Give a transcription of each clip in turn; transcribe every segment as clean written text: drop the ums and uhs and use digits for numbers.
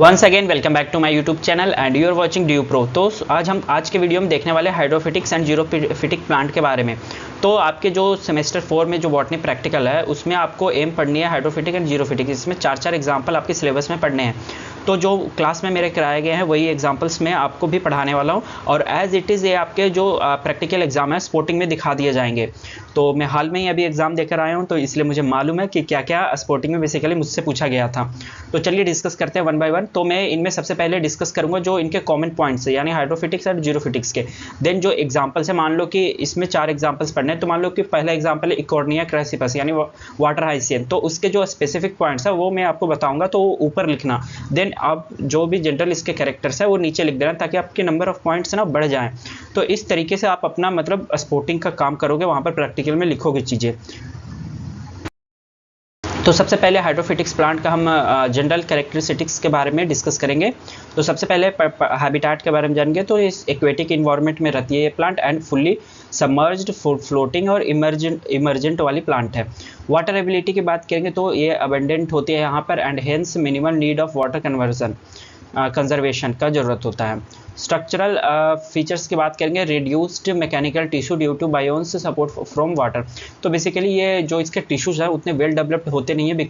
Once again welcome back to my YouTube channel and you are watching due pro. तो आज के video में देखने वाले हाइड्रोफिटिक्स एंड जीरोफिटिक प्लांट के बारे में। तो आपके जो सेमेस्टर 4 में जो बॉटनी प्रैक्टिकल है उसमें आपको एम पढ़नी है हाइड्रोफिटिक एंड जीरोफिटिक। इसमें चार एग्जाम्पल आपके सिलेबस में पढ़ने हैं। तो जो क्लास में मेरे कराए गए हैं वही एग्जाम्पल्स मैं आपको भी पढ़ाने वाला हूँ और एज इट इज़ ये आपके जो प्रैक्टिकल एग्जाम है स्पोर्टिंग में दिखा दिए जाएंगे। तो मैं हाल में ही अभी एग्जाम देकर आया हूँ तो इसलिए मुझे मालूम है कि क्या क्या स्पोर्टिंग में बेसिकली मुझसे पूछा गया था। तो चलिए डिस्कस करते हैं वन बाय वन। तो मैं इनमें सबसे पहले डिस्कस करूंगा जो इनके कॉमन पॉइंट्स है यानी हाइड्रोफिटिक्स और जीरोफिटिक्स के। देन जो एग्जांपल्स है, मान लो कि इसमें 4 एग्जांपल्स पढ़ने हैं। तो मान लो कि पहला एग्जांपल है इकोर्निया क्रेसिपस यानी वाटर हाइसियन। तो उसके जो स्पेसिफिक पॉइंट्स है वो मैं आपको बताऊंगा, तो ऊपर लिखना। देन आप जो भी जनरल इसके कैरेक्टर्स है वो नीचे लिख देना ताकि आपके नंबर ऑफ पॉइंट्स ना बढ़ जाएं। तो इस तरीके से आप अपना मतलब स्पोर्टिंग का काम करोगे, वहां पर प्रैक्टिकल में लिखोगे चीजें। तो सबसे पहले हाइड्रोफिटिक्स प्लांट का हम जनरल कैरेक्टरिस्टिक्स के बारे में डिस्कस करेंगे। तो सबसे पहले हैबिटेट के बारे में जानेंगे। तो इस एक्वेटिक इन्वायरमेंट में रहती है ये plant and fully submerged, floating और इमर्जेंट वाली प्लांट है। वाटर एबिलिटी की बात करेंगे तो ये अबेंडेंट होती है यहाँ पर and hence minimal need of water conservation का ज़रूरत होता है। स्ट्रक्चरल फीचर्स की बात करेंगे, reduced mechanical tissue due to buoyance support from water. तो बेसिकली ये जो इसके टिश्यूज हैं उतने वेल डेवलप्ड होते नहीं है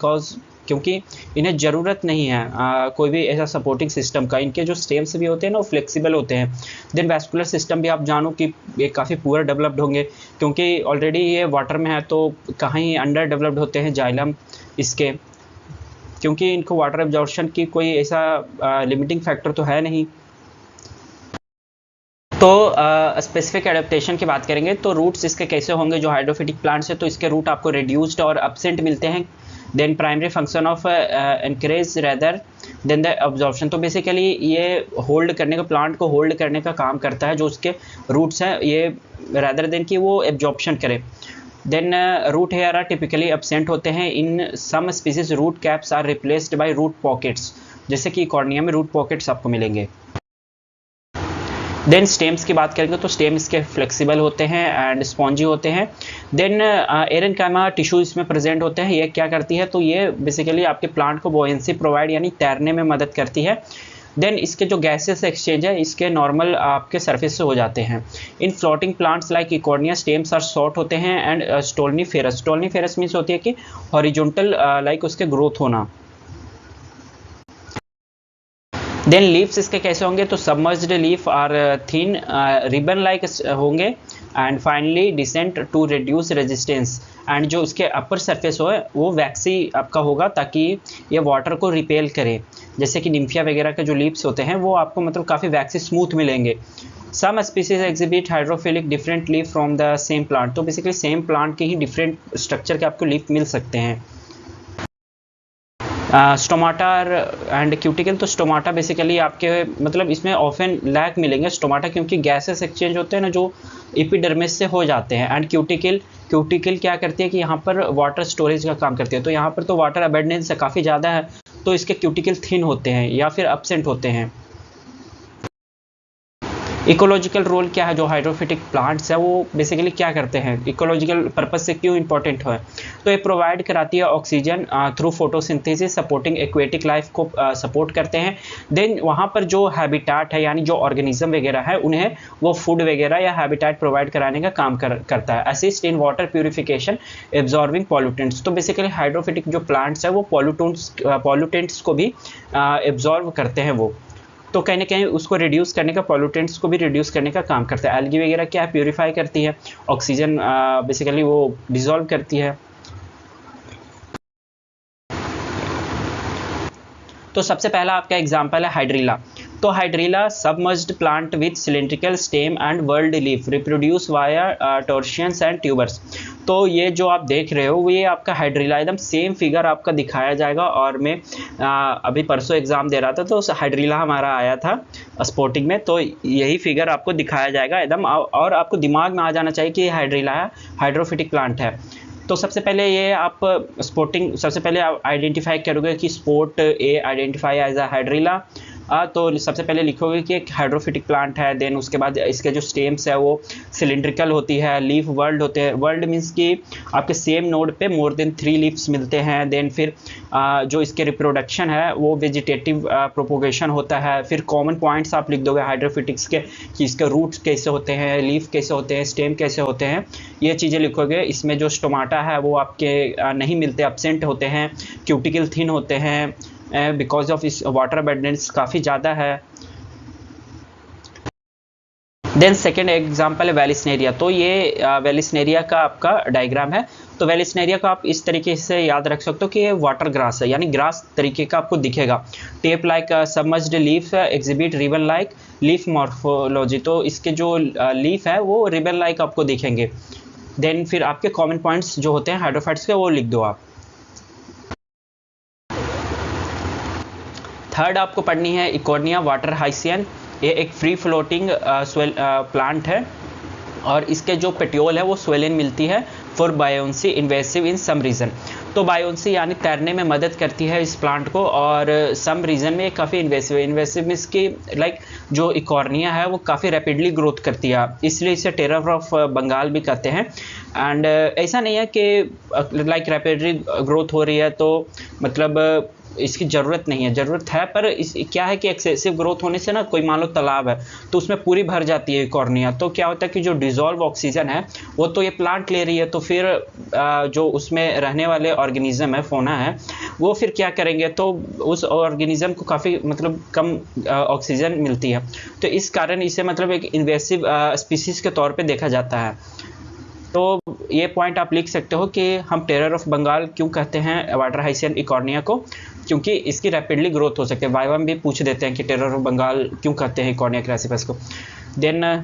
क्योंकि इन्हें ज़रूरत नहीं है कोई भी ऐसा सपोर्टिंग सिस्टम का। इनके जो स्टेम्स भी होते हैं ना वो फ्लेक्सिबल होते हैं। देन वैस्कुलर सिस्टम भी आप जानो कि ये काफ़ी पुअर डेवलप्ड होंगे क्योंकि ऑलरेडी ये वाटर में है, तो कहीं अंडर डेवलप्ड होते हैं जाइलम इसके, क्योंकि इनको वाटर एब्जॉर्प्शन की कोई ऐसा लिमिटिंग फैक्टर तो है नहीं। तो स्पेसिफिक एडेप्टेशन की बात करेंगे तो रूट्स इसके कैसे होंगे जो हाइड्रोफिटिक प्लांट्स है, तो इसके रूट आपको रिड्यूस्ड और एब्सेंट मिलते हैं। Then primary function of anchorage rather than the absorption. तो बेसिकली ये होल्ड करने का, प्लांट को होल्ड करने का काम करता है। जो उसके रूट्स हैं ये रेदर देन कि वो एब्जॉर्प्शन करे। Then root hair are typically absent होते हैं। In some species root caps are replaced by root pockets, जैसे कि कॉर्निया में रूट पॉकेट्स आपको मिलेंगे। देन स्टेम्स की बात करेंगे तो स्टेम इसके फ्लेक्सिबल होते हैं एंड स्पॉन्जी होते हैं। देन एरेनकाइमा टिश्यू इसमें प्रेजेंट होते हैं। ये क्या करती है, तो ये बेसिकली आपके प्लांट को बोयेंसी प्रोवाइड यानी तैरने में मदद करती है। देन इसके जो गैसेस एक्सचेंज है इसके नॉर्मल आपके सरफेस से हो जाते हैं। In floating plants like eichhornia stems are short होते हैं एंड स्टोलनीफेरस मीन्स होती है कि हॉरिजॉन्टल लाइक उसके ग्रोथ होना। देन लीव्स इसके कैसे होंगे, तो submerged leaf are thin ribbon like होंगे and finally dissected to reduce resistance. And जो उसके अपर सरफेस हो वो वैक्सी आपका होगा ताकि ये वाटर को रिपेल करे। जैसे कि निम्फिया वगैरह के जो लीव्स होते हैं वो आपको मतलब काफ़ी वैक्सी स्मूथ मिलेंगे। Some species exhibit hydrophilic different leaf from the same plant. तो बेसिकली सेम प्लांट के ही डिफरेंट स्ट्रक्चर के आपको लीफ मिल सकते हैं। Stomata and cuticle. तो स्टोमाटा बेसिकली आपके मतलब इसमें ऑफन लैक मिलेंगे स्टोमाटा, क्योंकि गैसेस एक्सचेंज होते हैं ना जो एपिडर्मिस से हो जाते हैं। एंड क्यूटिकल क्या करती है कि यहाँ पर वाटर स्टोरेज का काम करती है। तो यहाँ पर तो वाटर अबेंडेंस काफ़ी ज़्यादा है तो इसके क्यूटिकल थिन होते हैं या फिर एब्सेंट होते हैं। इकोलॉजिकल रोल क्या है, जो हाइड्रोफिटिक प्लांट्स है वो बेसिकली क्या करते हैं, इकोलॉजिकल पर्पस से क्यों इंपॉर्टेंट है, तो ये प्रोवाइड कराती है oxygen through photosynthesis, supporting aquatic life को सपोर्ट करते हैं। देन वहाँ पर जो हैबिटेट है यानी जो ऑर्गेनिज्म वगैरह है उन्हें वो फूड वगैरह या हैबिटेट प्रोवाइड कराने का काम करता है। Assist in water purification absorbing pollutants. तो बेसिकली हाइड्रोफिटिक जो प्लांट्स है वो पॉल्यूटेंट्स को भी एब्जॉर्ब करते हैं वो, तो कहीं ना कहीं उसको रिड्यूस करने का, पॉल्यूटेंट्स को भी रिड्यूस करने का काम करता है। एल्गी वगैरह क्या है, प्यूरिफाई करती है, ऑक्सीजन बेसिकली वो डिसॉल्व करती है। तो सबसे पहला आपका एग्जांपल है हाइड्रीला। तो hydrilla submerged plant with cylindrical stem and whorled leaf reproduce via turions and tubers. तो ये जो आप देख रहे हो ये आपका हाइड्रीला, एकदम सेम फिगर आपका दिखाया जाएगा। और मैं अभी परसों एग्जाम दे रहा था तो हाइड्रीला हमारा आया था स्पोर्टिंग में, तो यही फिगर आपको दिखाया जाएगा एकदम, और आपको दिमाग में आ जाना चाहिए कि हाइड्रीला है, हाइड्रोफिटिक प्लांट है। तो सबसे पहले ये आप सबसे पहले आप आइडेंटिफाई करोगे कि spot A identify as a hydrilla, तो सबसे पहले लिखोगे कि एक हाइड्रोफिटिक प्लांट है, देन उसके बाद इसके जो स्टेम्स है वो सिलिंड्रिकल होती है, लीफ वर्ल्ड होते हैं, वर्ल्ड मीन्स कि आपके सेम नोड पे मोर देन 3 लीव्स मिलते हैं। देन फिर जो इसके रिप्रोडक्शन है वो वेजिटेटिव प्रोपोगेशन होता है। फिर कॉमन पॉइंट्स आप लिख दोगे हाइड्रोफिटिक्स के कि इसके रूट्स कैसे होते हैं, लीफ कैसे होते हैं, स्टेम कैसे होते हैं, ये चीज़ें लिखोगे। इसमें जो स्टोमाटा है वो आपके नहीं मिलते, एब्सेंट होते हैं, क्यूटिकल थिन होते हैं बिकॉज ऑफ इस वाटर अबंडेंस काफ़ी ज़्यादा है। देन सेकेंड एग्जाम्पल है वेलिस्नेरिया। तो ये वेलिस्नेरिया का आपका डायग्राम है। तो वेलिस्नेरिया को आप इस तरीके से याद रख सकते हो कि ये वाटर ग्रास है, यानी ग्रास तरीके का आपको दिखेगा। Tape like submerged leaf exhibit ribbon like leaf morphology. तो इसके जो लीफ है वो रिबन लाइक आपको दिखेंगे। देन फिर आपके कॉमन पॉइंट्स जो होते हैं हाइड्रोफाइट्स के वो लिख दो आप। थर्ड आपको पढ़नी है इकोर्निया वाटर हाइसियन। ये एक फ्री फ्लोटिंग प्लांट है और इसके जो पेट्योल है वो स्वेलिन मिलती है for buoyancy invasive in some reason. तो बायोन्सी यानी तैरने में मदद करती है इस प्लांट को, और सम रीज़न में काफ़ी इन्वेसिव है। इन्वेसिव मीन्स की लाइक जो इकोर्निया है वो काफ़ी रैपिडली ग्रोथ करती है, इसलिए इसे टेरर ऑफ बंगाल भी कहते हैं। एंड ऐसा नहीं है कि लाइक रैपिडली ग्रोथ हो रही है तो मतलब इसकी ज़रूरत नहीं है, ज़रूरत है, पर इस क्या है कि एक्सेसिव ग्रोथ होने से ना कोई मान लो तालाब है तो उसमें पूरी भर जाती है कॉर्निया। तो क्या होता है कि जो डिज़ोल्व ऑक्सीजन है वो तो ये प्लांट ले रही है, तो फिर जो उसमें रहने वाले ऑर्गेनिज्म है, फोना है, वो फिर क्या करेंगे, तो उस ऑर्गेनिज्म को काफ़ी मतलब कम ऑक्सीजन मिलती है। तो इस कारण इसे मतलब एक इन्वेसिव स्पीसीज़ के तौर पर देखा जाता है। तो ये पॉइंट आप लिख सकते हो कि हम टेरर ऑफ बंगाल क्यों कहते हैं वाटर हाइसियन इकोर्निया को, क्योंकि इसकी रैपिडली ग्रोथ हो सकती है। वाइवा में भी पूछ देते हैं कि टेरर ऑफ बंगाल क्यों कहते हैं इकोर्निया क्रासिपस को। देन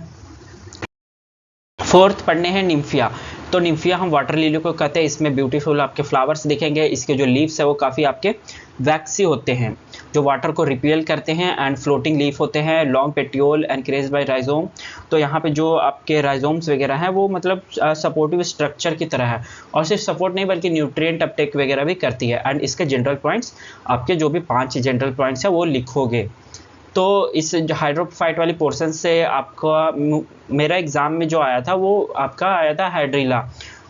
फोर्थ पढ़ने हैं निम्फिया। तो निम्फिया हम वाटर लिली को कहते हैं। इसमें ब्यूटीफुल आपके फ्लावर्स दिखेंगे। इसके जो लीव्स है वो काफ़ी आपके वैक्सी होते हैं जो वाटर को रिपेल करते हैं, एंड फ्लोटिंग लीफ होते हैं, long petiole encourage bye rhizome. तो यहाँ पे जो आपके राइजोम्स वगैरह हैं वो मतलब सपोर्टिव स्ट्रक्चर की तरह है, और सिर्फ सपोर्ट नहीं बल्कि न्यूट्रिएंट अपटेक वगैरह भी करती है। एंड इसके जनरल पॉइंट्स आपके जो भी 5 जनरल पॉइंट्स हैं वो लिखोगे। तो इस हाइड्रोफाइट वाली पोर्शन से आपका मेरा एग्ज़ाम में जो आया था वो आपका आया था हाइड्रिला।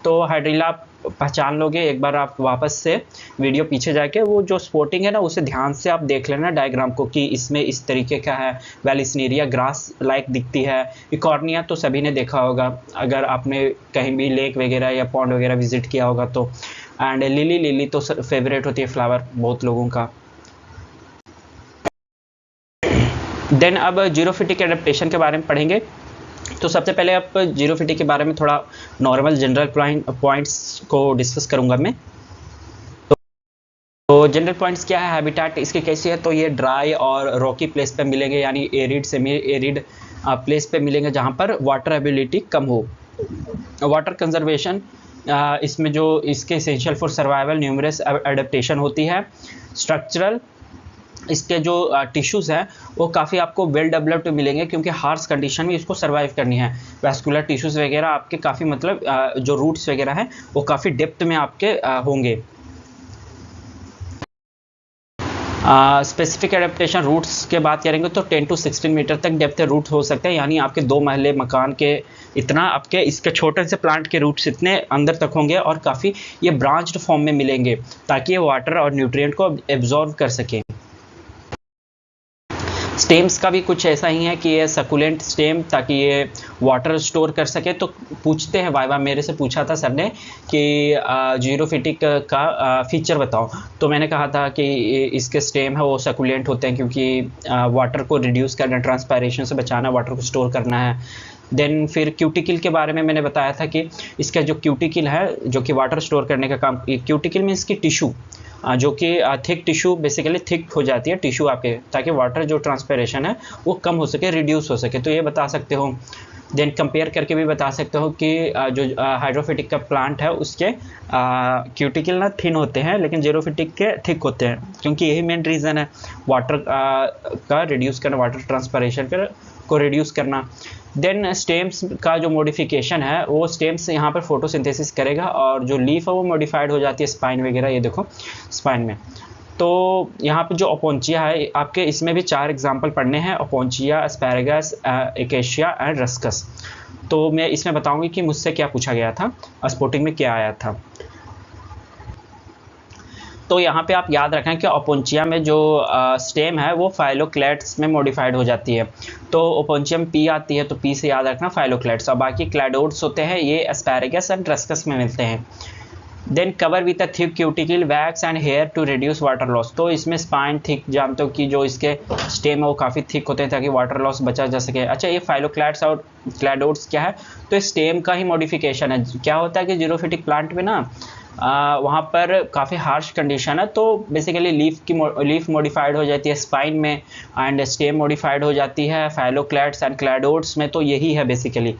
तो हाइड्रिला पहचान लोगे एक बार आप वापस से वीडियो पीछे जाके, वो जो स्पोर्टिंग है ना उसे ध्यान से आप देख लेना डायग्राम को कि इसमें इस तरीके का है। वेलिस्नेरिया ग्रास लाइक दिखती है। इकोर्निया तो सभी ने देखा होगा अगर आपने कहीं भी लेक वगैरह या पॉन्ड वगैरह विजिट किया होगा तो। एंड लिली तो फेवरेट होती है फ्लावर बहुत लोगों का। देन अब जीरोफिटिक एडेप्टेशन के बारे में पढ़ेंगे। तो सबसे पहले आप जीरोफिटिक के बारे में थोड़ा नॉर्मल जनरल पॉइंट्स को डिस्कस करूंगा मैं। तो जनरल पॉइंट्स क्या है, हैबिटेट इसकी कैसी है, तो ये ड्राई और रॉकी प्लेस पे मिलेंगे, यानी एरिड सेमी एरिड प्लेस पे मिलेंगे जहाँ पर वाटर एबिलिटी कम हो। वाटर कंजर्वेशन इसमें जो इसके essential for survival numerous adaptation होती है। स्ट्रक्चरल इसके जो टिश्यूज़ हैं वो काफ़ी आपको वेल डेवलप्ड मिलेंगे क्योंकि हार्श कंडीशन में इसको सर्वाइव करनी है। वैस्कुलर टिश्यूज़ वगैरह आपके काफ़ी मतलब जो रूट्स वगैरह हैं वो काफ़ी डेप्थ में आपके होंगे। स्पेसिफिक एडेप्टेशन रूट्स के बात करेंगे तो 10 to 16 मीटर तक डेप्थ रूट हो सकते हैं, यानी आपके 2 महले मकान के इतना आपके इसके छोटे से प्लांट के रूट्स इतने अंदर तक होंगे और काफ़ी ये ब्रांच्ड फॉर्म में मिलेंगे ताकि ये वाटर और न्यूट्रिएंट को एब्जॉर्ब कर सकें। स्टेम्स का भी कुछ ऐसा ही है कि ये सकुलेंट स्टेम ताकि ये वाटर स्टोर कर सके। तो पूछते हैं वाइवा, मेरे से पूछा था सर ने कि जीरोफिटिक का फीचर बताओ, तो मैंने कहा था कि इसके स्टेम है वो सकुलेंट होते हैं क्योंकि वाटर को रिड्यूस करना, ट्रांसपायरेशन से बचाना, वाटर को स्टोर करना है। देन फिर क्यूटिकल के बारे में मैंने बताया था कि इसका जो क्यूटिकल है जो कि वाटर स्टोर करने का काम, क्यूटिकल मीन्स की टिश्यू जो कि थिक टिश्यू बेसिकली थिक हो जाती है टिश्यू आपके, ताकि वाटर जो ट्रांसपेरेशन है वो कम हो सके, रिड्यूस हो सके, तो ये बता सकते हो। देन कंपेयर करके भी बता सकते हो कि जो हाइड्रोफिटिक का प्लांट है उसके क्यूटिकल ना थिन होते हैं लेकिन जीरोफिटिक के थिक होते हैं, क्योंकि यही मेन रीज़न है वाटर का रिड्यूस करना, वाटर ट्रांसपेरेशन को रिड्यूस करना। देन स्टेम्स का जो मॉडिफिकेशन है वो स्टेम्स यहाँ पर फोटोसिंथेसिस करेगा और जो लीफ है वो मॉडिफाइड हो जाती है स्पाइन वगैरह, ये देखो स्पाइन में। तो यहाँ पे जो ओपोंचिया है आपके, इसमें भी 4 एग्जाम्पल पढ़ने हैं, ओपोंचिया, एस्पैरेगस, एकेशिया एंड रस्कस। तो मैं इसमें बताऊंगी कि मुझसे क्या पूछा गया था, स्पोर्टिंग में क्या आया था। तो यहाँ पे आप याद रखें कि ओपोंचिया में जो स्टेम है वो फाइलोक्लेट्स में मॉडिफाइड हो जाती है। तो ओपोंचिया में पी आती है, तो पी से याद रखना फाइलोक्लेट्स, और बाकी क्लैडोड्स होते हैं ये एस्पैरेगस एंड रस्कस में मिलते हैं। Then cover with a thick cuticle, wax and hair to reduce water loss. तो इसमें स्पाइन थिक, जानते हो कि जो इसके स्टेम है वो काफ़ी थिक होते हैं ताकि वाटर लॉस बचा जा सके। अच्छा, ये फाइलोक्लैट्स और क्लैडोड्स क्या है, तो स्टेम का ही मॉडिफिकेशन है। क्या होता है कि जीरोफिटिक प्लांट में ना वहाँ पर काफ़ी हार्श कंडीशन है, तो बेसिकली लीफ मॉडिफाइड हो जाती है स्पाइन में, एंड स्टेम मॉडिफाइड हो जाती है फाइलोक्लैट्स एंड क्लैडोड्स में। तो यही है बेसिकली।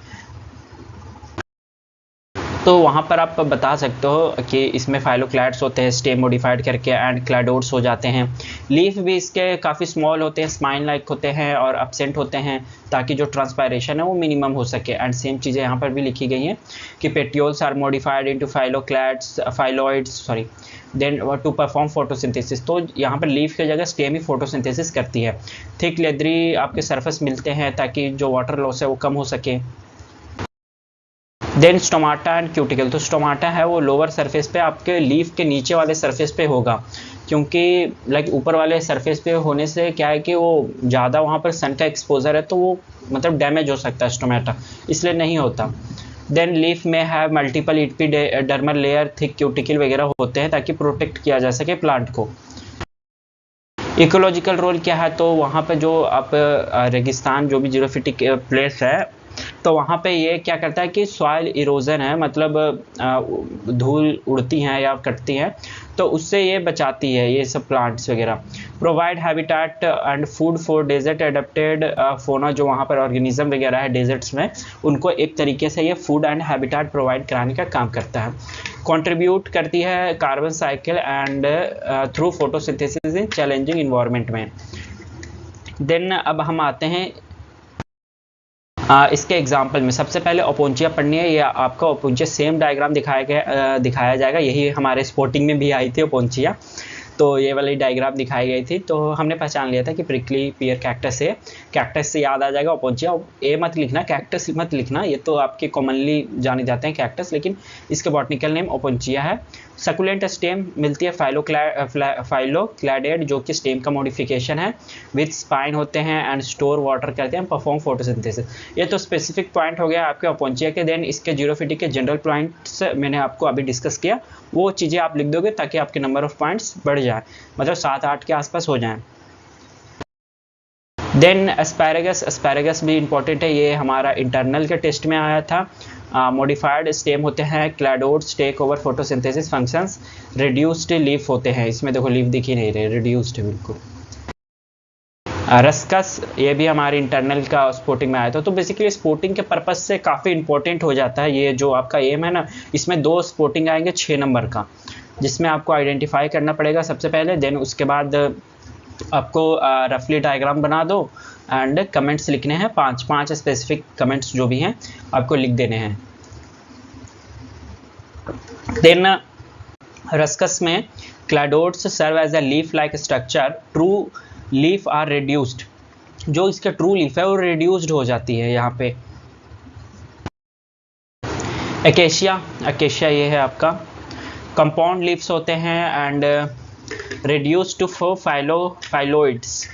तो वहाँ पर आप बता सकते हो कि इसमें फाइलोक्लैट्स होते हैं स्टेम मॉडिफाइड करके, एंड क्लैडोड्स हो जाते हैं। लीफ भी इसके काफ़ी स्मॉल होते हैं, स्पाइन लाइक होते हैं और अपसेंट होते हैं ताकि जो ट्रांसपायरेशन है वो मिनिमम हो सके। एंड सेम चीज़ें यहाँ पर भी लिखी गई हैं कि petioles are modified into phyllodes then to perform photosynthesis. तो यहाँ पर लीफ की जगह स्टेम ही फोटोसिंथेसिस करती है। थिक लेदरी आपके सरफेस मिलते हैं ताकि जो वाटर लॉस है वो कम हो सके। Then stomata and cuticle. तो स्टोमाटा है वो लोअर सरफेस पे, आपके लीफ के नीचे वाले सरफेस पे होगा, क्योंकि लाइक ऊपर वाले सरफेस पे होने से क्या है कि वो ज़्यादा वहाँ पर सन का एक्सपोजर है, तो वो मतलब डैमेज हो सकता है स्टोमाटा, इसलिए नहीं होता। देन लीफ में है multiple epidermal layer, thick cuticle वगैरह होते हैं ताकि प्रोटेक्ट किया जा सके प्लांट को। इकोलॉजिकल रोल क्या है, तो वहाँ पे जो आप रेगिस्तान जो भी जीरोफिटिक प्लेस है, तो वहाँ पे ये क्या करता है कि सॉइल इरोजन है, मतलब धूल उड़ती हैं या कटती हैं, तो उससे ये बचाती है ये सब प्लांट्स वगैरह। Provide habitat and food for desert adapted fauna, जो वहाँ पर ऑर्गेनिज्म वगैरह है डेजर्ट्स में, उनको एक तरीके से ये फूड एंड हैबिटेट प्रोवाइड कराने का काम करता है। कंट्रीब्यूट करती है carbon cycle and through photosynthesis in challenging environment में। देन अब हम आते हैं इसके एग्जाम्पल में। सबसे पहले ओपोंचिया पढ़नी है, या आपका ओपोंचिया सेम डायग्राम दिखाया जाएगा, यही हमारे स्पोर्टिंग में भी आई थी ओपोंचिया, तो ये वाली डायग्राम दिखाई गई थी। तो हमने पहचान लिया था कि प्रिकली पियर कैक्टस है, कैक्टस से याद आ जाएगा ओपोंचिया। ए मत लिखना, कैक्टस मत लिखना, ये तो आपके कॉमनली जाने जाते हैं कैक्टस, लेकिन इसके बॉटनिकल नेम ओपोंचिया है। सकुलेंट स्टेम मिलती है फाइलोक्लैडेड, जो कि स्टेम का मॉडिफिकेशन है, विथ स्पाइन होते हैं एंड स्टोर वाटर करते हैं, परफॉर्म फोटोसिंथेसिस। ये तो स्पेसिफिक पॉइंट हो गया आपके ओपोंचिया के। देन इसके जीरोफिटिक के जनरल पॉइंट्स मैंने आपको अभी डिस्कस किया, वो चीज़ें आप लिख दोगे ताकि आपके नंबर ऑफ पॉइंट्स बढ़ जाए, मतलब 7-8 के आसपास हो जाएं। देन एस्पैरेगस भी इंपॉर्टेंट है, ये हमारा इंटरनल के टेस्ट में आया था। मॉडिफाइड स्टेम होते हैं, cladodes take over photosynthesis functions, reduced leaf होते हैं, इसमें देखो लीफ दिख ही नहीं रहे, रिड्यूस्ड बिल्कुल। रस्कस ये भी हमारे इंटरनल का स्पोर्टिंग में आया था। तो बेसिकली स्पोर्टिंग के पर्पस से काफ़ी इंपॉर्टेंट हो जाता है ये जो आपका एम है ना, इसमें 2 स्पोर्टिंग आएंगे 6 नंबर का, जिसमें आपको आइडेंटिफाई करना पड़ेगा सबसे पहले। देन उसके बाद आपको रफली डायग्राम बना दो एंड कमेंट्स लिखने हैं, 5 स्पेसिफिक कमेंट्स जो भी हैं आपको लिख देने हैं। देन रस्कस में cladodes serve as a leaf like structure, true leaf are reduced, जो इसका ट्रू लीफ है वो रिड्यूस्ड हो जाती है यहाँ पे। एकेशिया ये है आपका, कंपाउंड लीव्स होते हैं and reduced to phyllodes,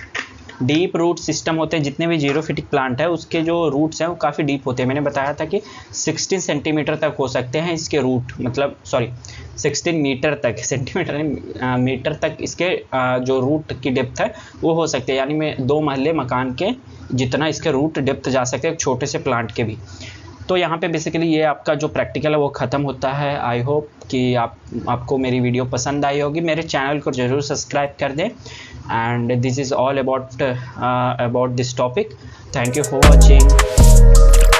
deep root system होते हैं। जितने भी जीरोफिटिक प्लांट है उसके जो रूट्स हैं वो काफ़ी डीप होते हैं। मैंने बताया था कि 16 सेंटीमीटर तक हो सकते हैं इसके रूट, मतलब 16 मीटर तक, सेंटीमीटर नहीं मीटर तक इसके जो रूट की डेप्थ है वो हो सकते हैं, यानी मैं 2 महले मकान के जितना इसके रूट डेप्थ जा सकते हैं छोटे से प्लांट के भी। तो यहाँ पे बेसिकली ये आपका जो प्रैक्टिकल है वो ख़त्म होता है। आई होप कि आपको मेरी वीडियो पसंद आई होगी। मेरे चैनल को ज़रूर सब्सक्राइब कर दें। And this is all about this topic. Thank you for watching.